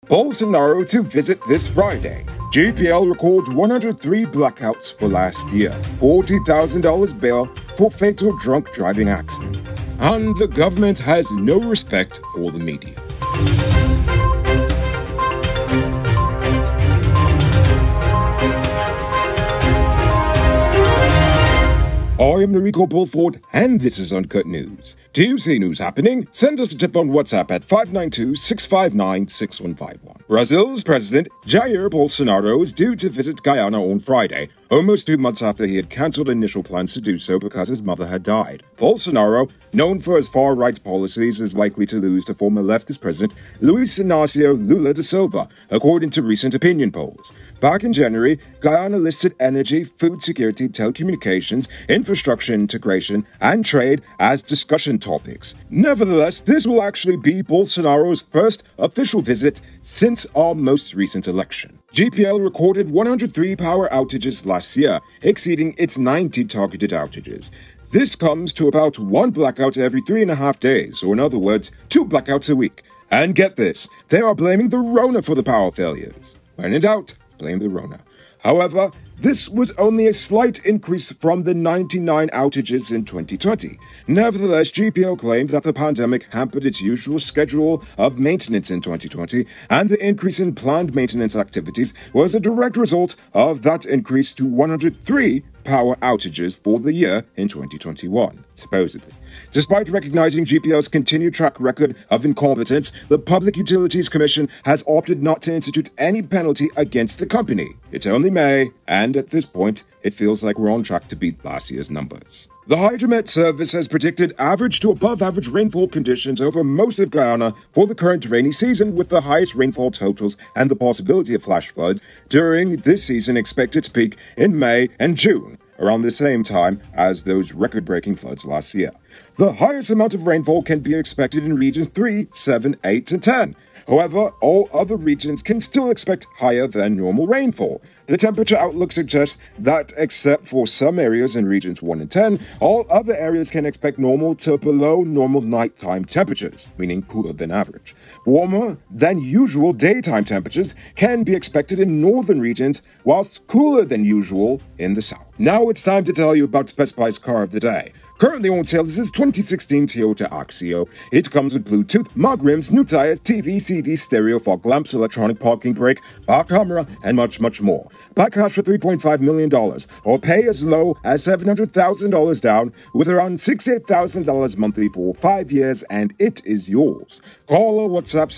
Bolsonaro to visit this Friday. GPL records 103 blackouts for last year. $40,000 bail for fatal drunk driving accident. And the government has no respect for the media. I am Noriko Bulford, and this is Uncut News. Do you see news happening? Send us a tip on WhatsApp at 592-659-6151. Brazil's President Jair Bolsonaro is due to visit Guyana on Friday, almost 2 months after he had cancelled initial plans to do so because his mother had died. Bolsonaro, known for his far-right policies, is likely to lose to former leftist president Luiz Inácio Lula da Silva, according to recent opinion polls. Back in January, Guyana listed energy, food security, telecommunications, infrastructure integration, and trade as discussion topics. Nevertheless, this will actually be Bolsonaro's first official visit since our most recent election. GPL recorded 103 power outages last year, exceeding its 90 targeted outages. This comes to about one blackout every 3.5 days, or in other words, 2 blackouts a week. And get this, they are blaming the Rona for the power failures. When in doubt, blame the Rona. However, this was only a slight increase from the 99 outages in 2020. Nevertheless, GPL claimed that the pandemic hampered its usual schedule of maintenance in 2020, and the increase in planned maintenance activities was a direct result of that increase to 103 power outages for the year in 2021, supposedly. Despite recognizing GPL's continued track record of incompetence, the Public Utilities Commission has opted not to institute any penalty against the company. It's only May, and at this point, it feels like we're on track to beat last year's numbers. The Hydromet Service has predicted average to above-average rainfall conditions over most of Guyana for the current rainy season, with the highest rainfall totals and the possibility of flash floods during this season expected to peak in May and June, around the same time as those record-breaking floods last year. The highest amount of rainfall can be expected in regions 3, 7, 8, and 10. However, all other regions can still expect higher than normal rainfall. The temperature outlook suggests that, except for some areas in regions 1 and 10, all other areas can expect normal to below normal nighttime temperatures, meaning cooler than average. Warmer than usual daytime temperatures can be expected in northern regions, whilst cooler than usual in the south. Now it's time to tell you about Best Buy's car of the day. Currently on sale is this 2016 Toyota Axio. It comes with Bluetooth, mug rims, new tires, TV, CD, stereo, fog lamps, electronic parking brake, park camera, and much, much more. Buy cash for $3.5 million, or pay as low as $700,000 down, with around $68,000 monthly for 5 years, and it is yours. Call or WhatsApp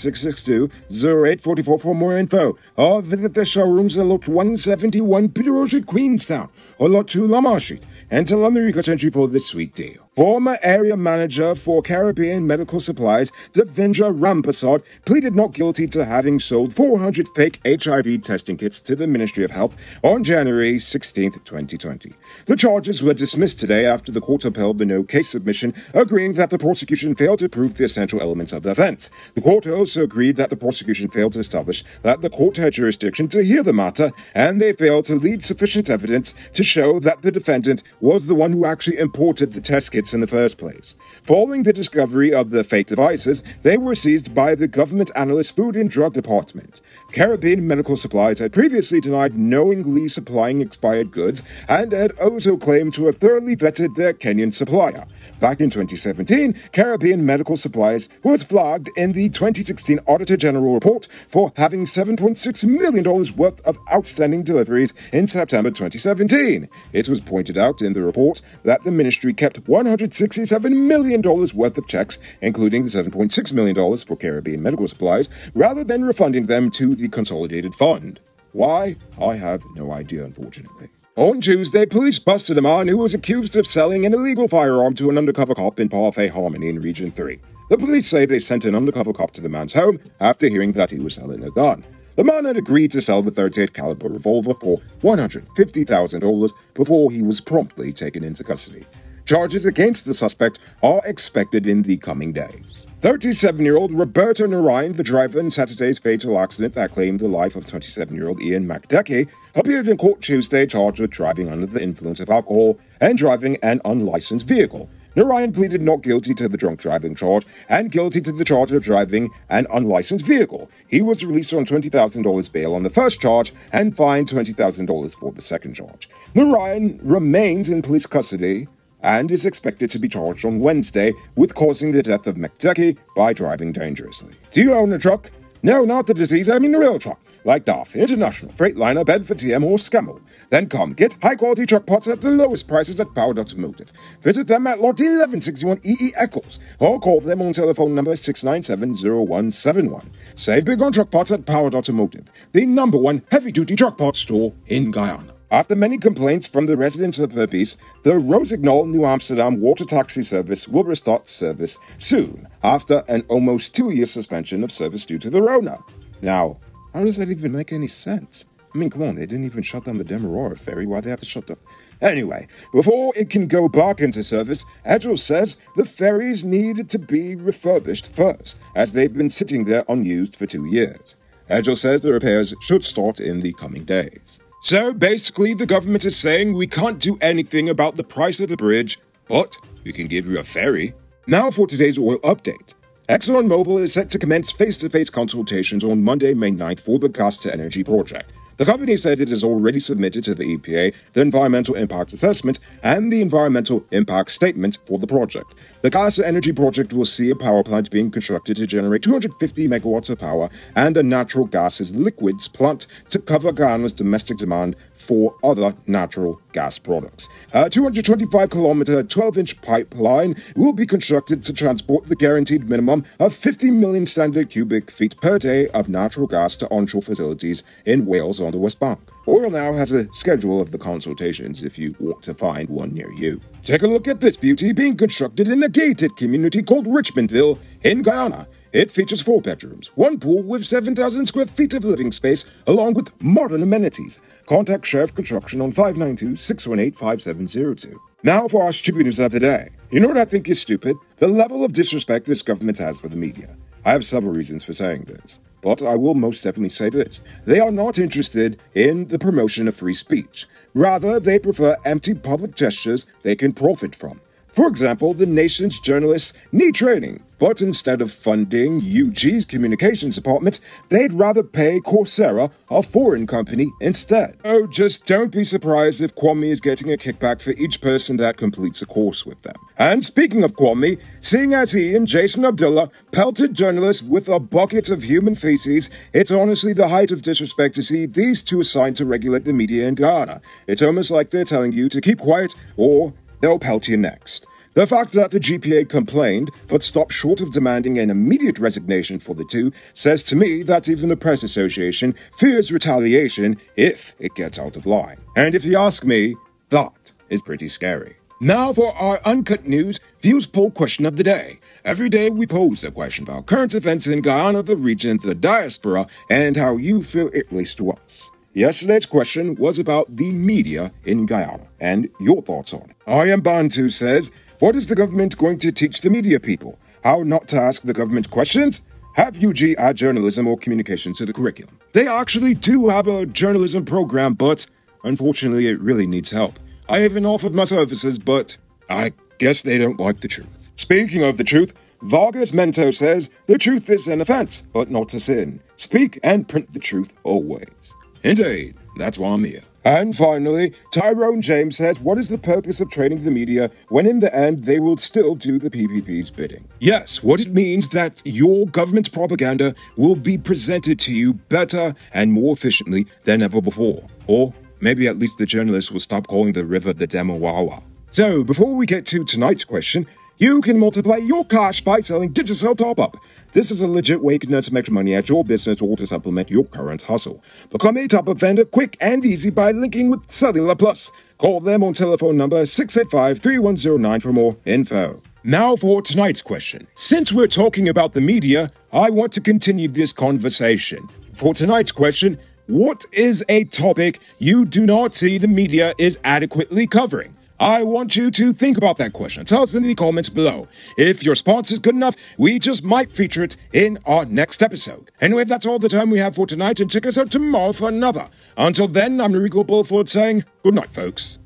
662-0844 for more info, or visit the showrooms at Lot 171 Bureau Street, Queenstown, or Lot 2 Lamar Street, and tell America sent you for this sweet deal. Former area manager for Caribbean Medical Supplies, Devendra Rampasad, pleaded not guilty to having sold 400 fake HIV testing kits to the Ministry of Health on January 16, 2020. The charges were dismissed today after the court upheld the no-case submission, agreeing that the prosecution failed to prove the essential elements of the offense. The court also agreed that the prosecution failed to establish that the court had jurisdiction to hear the matter, and they failed to lead sufficient evidence to show that the defendant was the one who actually imported the test kits in the first place. Following the discovery of the fake devices, they were seized by the Government Analyst Food and Drug Department. Caribbean Medical Supplies had previously denied knowingly supplying expired goods and had also claimed to have thoroughly vetted their Kenyan supplier. Back in 2017, Caribbean Medical Supplies was flagged in the 2016 Auditor General report for having $7.6 million worth of outstanding deliveries in September 2017. It was pointed out in the report that the ministry kept $167 million worth of checks, including the $7.6 million for Caribbean Medical Supplies, rather than refunding them to the Consolidated Fund. Why? I have no idea, unfortunately. On Tuesday, police busted a man who was accused of selling an illegal firearm to an undercover cop in Parfait Harmony in Region 3. The police say they sent an undercover cop to the man's home after hearing that he was selling a gun. The man had agreed to sell the .38 caliber revolver for $150,000 before he was promptly taken into custody. Charges against the suspect are expected in the coming days. 37-year-old Roberto Narayan, the driver in Saturday's fatal accident that claimed the life of 27-year-old Ian McDeckey, appeared in court Tuesday charged with driving under the influence of alcohol and driving an unlicensed vehicle. Narayan pleaded not guilty to the drunk driving charge and guilty to the charge of driving an unlicensed vehicle. He was released on $20,000 bail on the first charge and fined $20,000 for the second charge. Narayan remains in police custody and is expected to be charged on Wednesday with causing the death of McDucky by driving dangerously. Do you own a truck? No, not the disease, I mean a real truck. Like DAF, International, Freightliner, Bedford TM, or Scammell. Then come, get high-quality truck parts at the lowest prices at Powered Automotive. Visit them at Lot 1161 EE Eccles, or call them on telephone number 697-0171. Save big on truck parts at Powered Automotive, the #1 heavy-duty truck parts store in Guyana. After many complaints from the residents of Purpose, the Rosignal, New Amsterdam water taxi service will restart service soon, after an almost 2-year suspension of service due to the Rona. Now, how does that even make any sense? I mean, come on, they didn't even shut down the Demerara ferry. Why'd they have to shut down? Anyway, before it can go back into service, Agile says the ferries needed to be refurbished first, as they've been sitting there unused for 2 years. Agile says the repairs should start in the coming days. So basically, the government is saying we can't do anything about the price of the bridge, but we can give you a ferry. Now for today's oil update. ExxonMobil is set to commence face-to-face consultations on Monday, May 9th for the gas-to-energy project. The company said it has already submitted to the EPA the environmental impact assessment and the environmental impact statement for the project. The gas-to-energy project will see a power plant being constructed to generate 250 megawatts of power and a natural gases liquids plant to cover Guyana's domestic demand for other natural gas products. A 225-kilometer, 12-inch pipeline will be constructed to transport the guaranteed minimum of 50 million standard cubic feet per day of natural gas to onshore facilities in Wales on the West Bank. Oil now has a schedule of the consultations if you want to find one near you. Take a look at this beauty being constructed in a gated community called Richmondville in Guyana. It features 4 bedrooms, 1 pool with 7,000 square feet of living space, along with modern amenities. Contact Sheriff Construction on 592-618-5702. Now for our stupid news of the day. You know what I think is stupid? The level of disrespect this government has for the media. I have several reasons for saying this, but I will most definitely say this. They are not interested in the promotion of free speech. Rather, they prefer empty public gestures they can profit from. For example, the nation's journalists need training, but instead of funding UG's communications department, they'd rather pay Coursera, a foreign company, instead. Oh, just don't be surprised if Kwame is getting a kickback for each person that completes a course with them. And speaking of Kwame, seeing as he and Jason Abdullah pelted journalists with a bucket of human feces, it's honestly the height of disrespect to see these two assigned to regulate the media in Guyana. It's almost like they're telling you to keep quiet or they'll pelt you next. The fact that the GPA complained, but stopped short of demanding an immediate resignation for the two, says to me that even the Press Association fears retaliation if it gets out of line. And if you ask me, that is pretty scary. Now for our Uncut News Views Poll question of the day. Every day we pose a question about current events in Guyana, the region, the diaspora, and how you feel it relates to us. Yesterday's question was about the media in Guyana and your thoughts on it. I Am Bantu says, what is the government going to teach the media people? How not to ask the government questions? Have UG add journalism or communication to the curriculum? They actually do have a journalism program, but unfortunately it really needs help. I even offered my services, but I guess they don't like the truth. Speaking of the truth, Vargas Mento says, the truth is an offense, but not a sin. Speak and print the truth always. Indeed, that's why I'm here. And finally, Tyrone James says, what is the purpose of training the media when in the end they will still do the PPP's bidding? Yes, what it means that your government propaganda will be presented to you better and more efficiently than ever before. Or maybe at least the journalists will stop calling the river the Demerara. So, before we get to tonight's question, you can multiply your cash by selling Digicel Top-Up. This is a legit way you can earn some extra money at your business or to supplement your current hustle. Become a top-up vendor quick and easy by linking with Cellular Plus. Call them on telephone number 685-3109 for more info. Now for tonight's question. Since we're talking about the media, I want to continue this conversation. For tonight's question, what is a topic you do not see the media is adequately covering? I want you to think about that question. Tell us in the comments below. If your response is good enough, we just might feature it in our next episode. Anyway, that's all the time we have for tonight, and check us out tomorrow for another. Until then, I'm Enrico Bulford saying good night, folks.